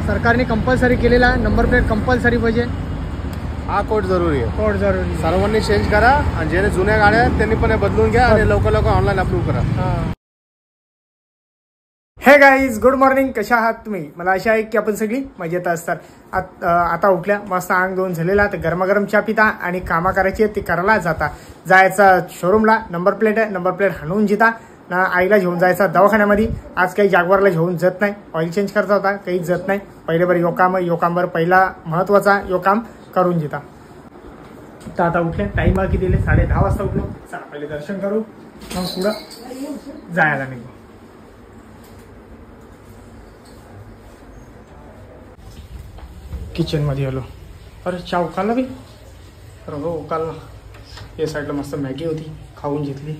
सरकारने कंपल्सरी केलेला number plate compulsory पाहिजे. हा कोड जरुरी आहे. कोड जरुरी सर्वांनी चेंज करा आणि ज्याने जुन्या गाड्या आहेत त्यांनी पण बदलून घ्या आणि लवकर ऑनलाईन अप्रूव्ह करा. हे गाईज गुड मॉर्निंग. कशा आहात तुम्ही? मला आशा आहे की आपण सगळी मजेत असतात. आता उठल्या मस्त अंग दोन झालेला तर गरमागरम चहा पिता आणि कामा करायची ती करायला जायचा शोरूमला. नंबर प्लेट आहे, नंबर प्लेट हाणून जिता ना. आईला घेऊन जायचा दवाखान्यामध्ये. आज काही जागवारला घेऊन जात नाही, ऑइल चेंज करता होता, काही जात नाही. पहिले बरं यो कामवर पहिला महत्वाचा यो काम करून जिता. तर आता उठले, टाईम बाकी दिले 10:30 वाजता उठलो. चला पहिले दर्शन करू मग पुढं जायला निघू. किचन मध्ये आलो. अरे चहा उकालला बी. अरे हो उकालला. या साईडला मस्त मॅगी होती, खाऊन घेतली.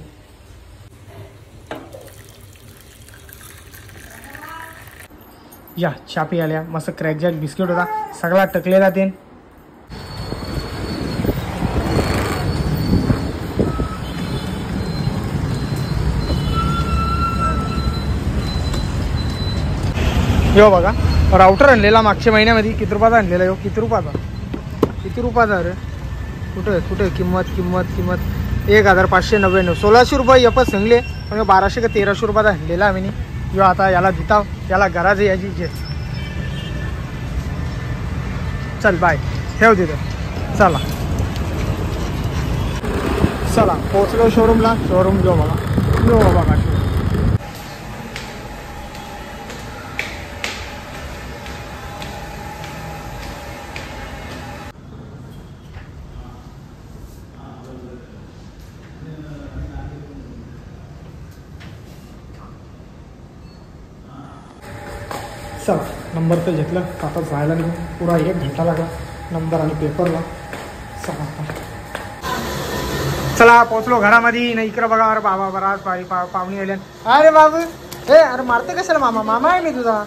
या चहा पी आल्या. मस्त क्रॅक जॅक बिस्किट होता, सगळा टकलेला तेन. यो बघा राउटर आणलेला मागच्या महिन्यामध्ये. किती रुपयाचा आणलेला यो? किती रुपयाचा अरे? कुठे किंमत 1599. 1600 रुपये यपच सांगले, पण 1200 का 1300 रुपयाचा आणलेला आम्ही. यो आता याला दिता, याला गरज याची जे. चल बाय, ठेव तिथं. चला पोहोचलो शोरूमला. शोरूम जो बघा, यो बघा शोरूम. चला नंबर तर घेतलं, आता जायला निघून. पुरा 1 घंटा लागला नंबर आणि पेपरला. चला पोचलो घरामध्ये. नाही इकडं बघा. अरे बाबा बराच पाहुणे आले. अरे बाबू अरे मारते कशाला? मामा आहे मी तुझा,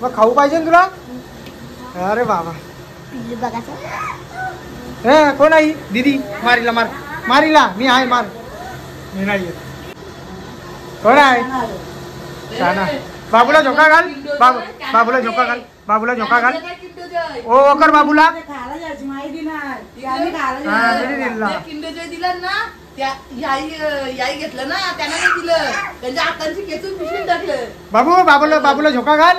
मग खाऊ पाहिजे ना तुला. अरे बाबा कोण आई? दीदी. मारीला मी आहे. मी नाही येत. कोण आहे? छान. बाबूला झोका घाल. बाबूला झोका घाल. ओ कर बाबूला. बाबूला झोका घाल.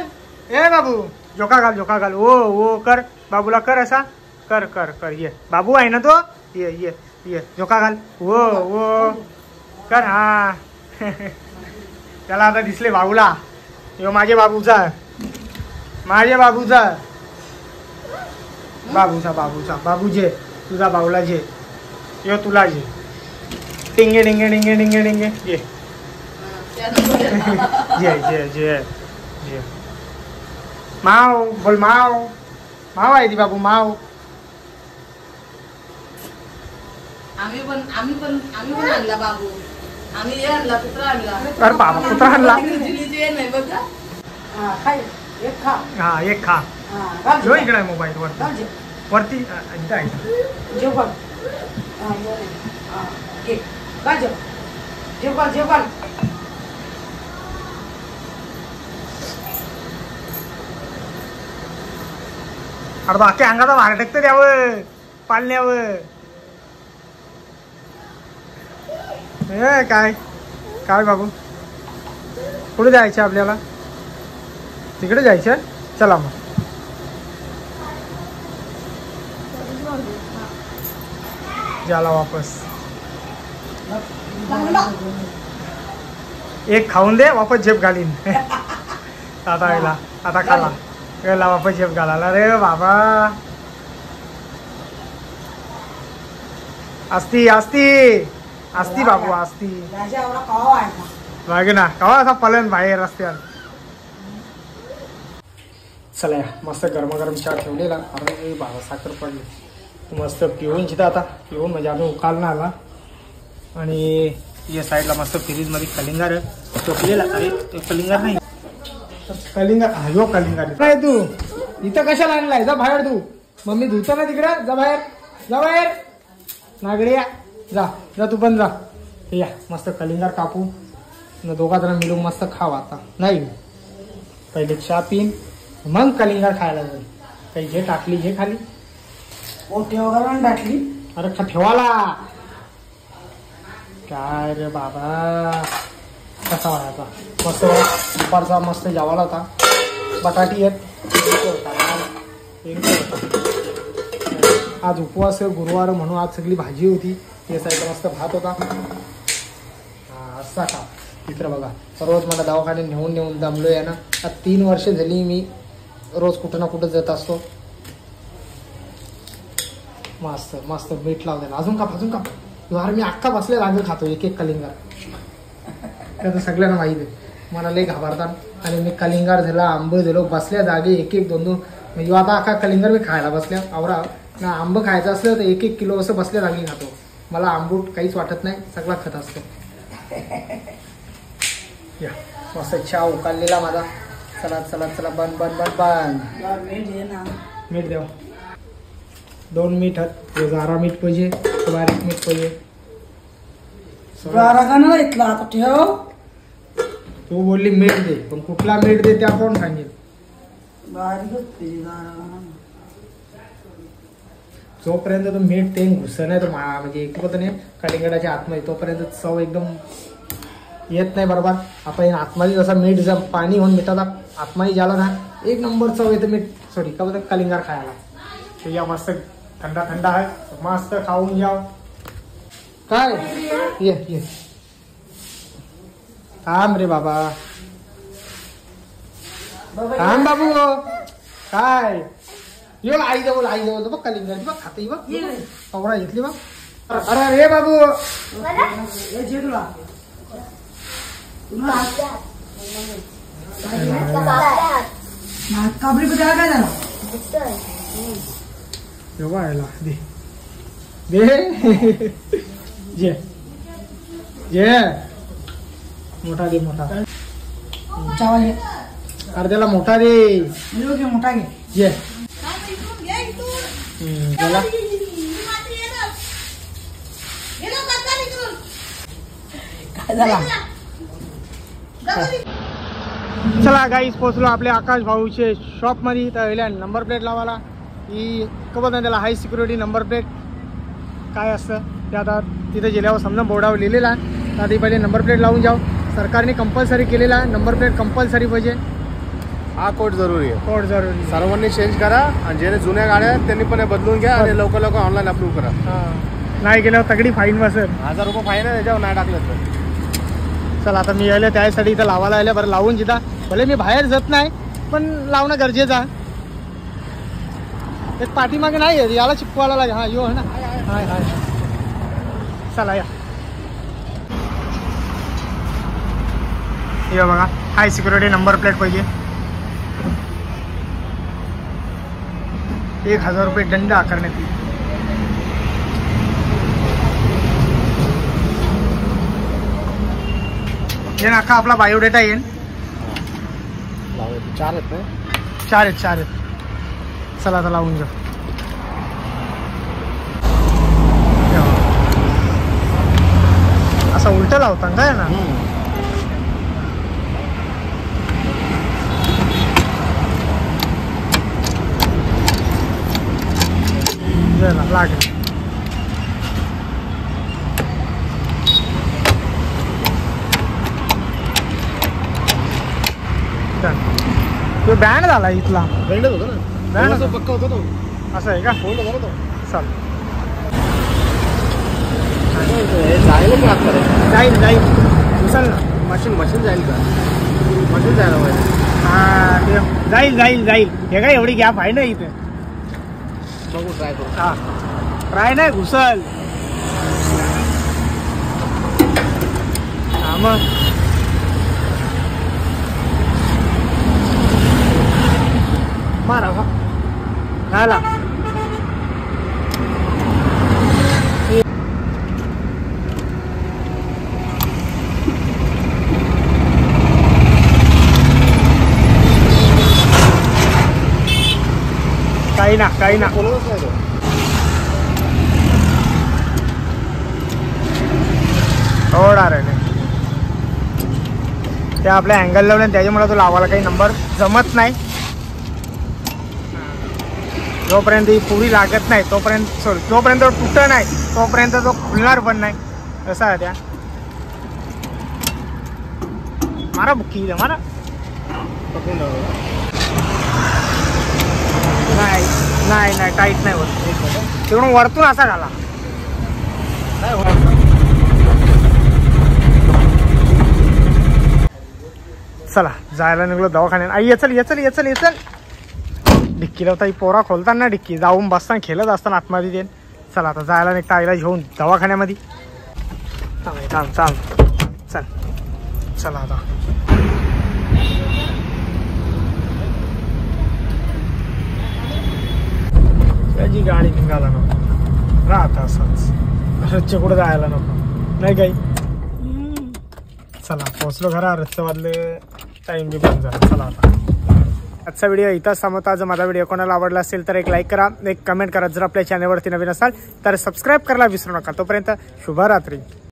बाबू झोका घाल. ओ कर बाबूला. कर असा कर. ये बाबू आहे ना तो. ये झोका घाल. ओ कर. हा त्याला आता दिसले बाबूला. यो माझ्या बाबूचा बाबू जे तुझा बाबूला जे. यो तुला जे. डिंगे जे. जे माव बोल. माव आहे ती बाबू. माव आम्ही पण आणला बाबू. आम्ही आणला कुत्रा आणला. अरे बाबा कुत्रा आणला. हा एक खा. जो इकडे आहे मोबाईल वरती इथं आहे. अरे बाकी अंगाचा भार टाकतं द्यावं पालण्यावर. काय बाबू पुढे जायचं आपल्याला? तिकडे जायचं. चला मग. जाला वापस. एक खाऊन दे, वापस झेप घालीन. आता खाला गेला, वापस झेप घालायला. रे बाबा असती बाबू असती. लागे ना कवा असा पलन बाहेर रस्त्यावर. चला मस्त गरमागरम चहा ठेवलेला. अरे बाबा साखर पडली. मस्त पिऊन जिथं आता पिऊन म्हणजे आम्ही उकालना आला. आणि या साईडला मस्त फ्रीजमध्ये कलिंगार टोकलेला. अरे कलिंगार नाही, कलिंगार. हो कलिंगार काय तू इथं कशाला आणलाय? जा बाहेर. तू मम्मी धुतो ना तिकडं. जा बाहेर नागड्या. जा तू पण जा. या मस्त कलिंगार कापू न दोघा जण मिळून मस्त खावा. आता नाही पहिले चहा पिन मग कलिंगड खायला जाईल. काही जे टाकली जे खाली ओटी वगैरे टाकली. अरे ठेवाला काय रे बाबा. कसा वाढायचा मस्त दुपारचा मस्त जेवायला होता. बटाटी आहेत. आज उपवास गुरुवार म्हणून आज सगळी भाजी होती. ते साईडला मस्त भात होता. हा असा का तिकडं बघा. रोज मला दवाखान्यात नेऊन दमलोय ना. आता 3 वर्ष झाली मी रोज कुठं ना कुठं जात असतो. मस्त मस्त मीठ लावलेलं. अजून का यार मी अख्खा बसले लागेल खातो एक कलिंगड. त्याचं सगळ्यांना माहिती आहे. मला लई घाबरतात आणि मी कलिंगड झाला आंब झालो बसल्या जागी 1-2 म्हणजे आता अख्खा कलिंगड मी खायला बसल्या. आवरा ना आंब खायचं असलं तर 1 किलो असं बसल्या जागी खातो. मला आंबूट काहीच वाटत नाही. सगळा खत असतो. या मस्त चहा उकाळलेला माझा. चला बन मीठ द्या. 2 मीठ गारा मीठ पाहिजे. बारीक मीठ पाहिजे. इथला आता ठेव. तू बोलली मीठ दे पण कुठला मीठ दे त्या कोण सांगेल. जोपर्यंत तो मीठ ते घुसत नाही तो म्हणजे एक नाही कलिंगडाच्या आतमध्ये तोपर्यंत चव एकदम येत नाही बरोबर. आपण आतमध्ये जसा मीठ जर पाणी होऊन मिठाला आतमध्ये झाला ना 1 नंबर चव येतं मीठ. सॉरी का बोलतात कलिंगड खायला. या मस्त थंडा आहे. मस्त खाऊन घ्या. काय ये थांब रे बाबा. थांब बाबू. काय यो आई जवळ बघ कलिंगड बघ खाते बघ. कवरा घेतली बघ. अरे रे बाबू काबरी काय झालं. दे जे मोठा दे मोठा. अर्ध्याला मोठा दे. मोठा घे जे काय झाला. चला गाईस पोचलो आपल्या आकाश भाऊचे शॉप मध्ये. तर नंबर प्लेट लावायला ही कबत नाही त्याला हाय सिक्युरिटी नंबर प्लेट काय असतं ते आता तिथे गेल्यावर समजा बोर्डावर लिहिलेला आहे. तर आधी पहिले नंबर प्लेट लावून जाऊ. सरकारने कंपल्सरी केलेला आहे नंबर प्लेट कंपल्सरी पाहिजे. हा कोड जरुरी आहे. कोड जरुरी सर्वांनी चेंज करा आणि ज्याने जुन्या गाड्या आहेत त्यांनी पण बदलून घ्या आणि लवकर ऑनलाईन अप्रूव्ह करा. नाही गेल्यावर तगडी फाईन बसेल. 1000 रुपये फाईन आहे त्याच्यावर नाही टाकलं तर. चला आता मी यायला त्यासाठी इथं लावायला आल्या. बरं लावून जिथं भले मी बाहेर जात नाही पण लावणं गरजेचं आहे. एक पाठीमागे नाही आहे याला चिपकवायला लागेल. हा यो आहे ना. हाय चला या. ये बघा हाय सिक्युरिटी नंबर प्लेट पाहिजे. 1000 रुपये दंड आकारण्यात येईल. हे नाका आपला बायोडेटा येईल. 4 आहेत. चला आता लावून जा. असं उलट लावता काय ना. लागेल. तो बँड झाला इथला. बँड होतो ना. बँड पक्का होतो तो. असं आहे का. फोन होता तो. चल जाईल उचल ना. मशीन जाईल का. मशीन जायला पाहिजे. हा ते जाईल. हे काय एवढी गॅप आहे ना इथे. बघू ट्राय करू. हा ट्राय नाही घुसल. हा मग मारा झाला. काही ना बोलतच नाही तो. थोडा रे ते आपल्या अँगल लावलं त्याच्यामुळे तो लावायला काही नंबर जमत नाही. जोपर्यंत ही पुरी लागत नाही तोपर्यंत जोपर्यंत तुटत नाही तोपर्यंत तो खुलणार पण नाही. कसं आहे त्या मारा बुक्की मारा नाही नाही नाही टाईट नाही होत तिकडून वरतून असा घाला. चला जायला निघलो दवाखान्यात. आई येचल येचल येचल येचल डिक्की लावता ही पोरा खोलताना डिक्की जाऊन बसताना खेळत असताना आतमध्ये देईन. चला आता जायला निघता आईला घेऊन दवाखान्यामध्ये. थांब थांब चल चला आता त्याची गाडी निघाला नको राहता असंच रस्ते कुठं जायला नको नाही काही. चला पोचलो घरा रस्ते वाजले टाइम बी बंद झाला. चला आता आजचा व्हिडिओ इथंच थांबवता. जर माझा व्हिडिओ कोणाला आवडला असेल तर एक लाईक करा, एक कमेंट करा. जर आपल्या चॅनलवरती नवीन असाल तर सबस्क्राईब करायला विसरू नका. तोपर्यंत शुभरात्री.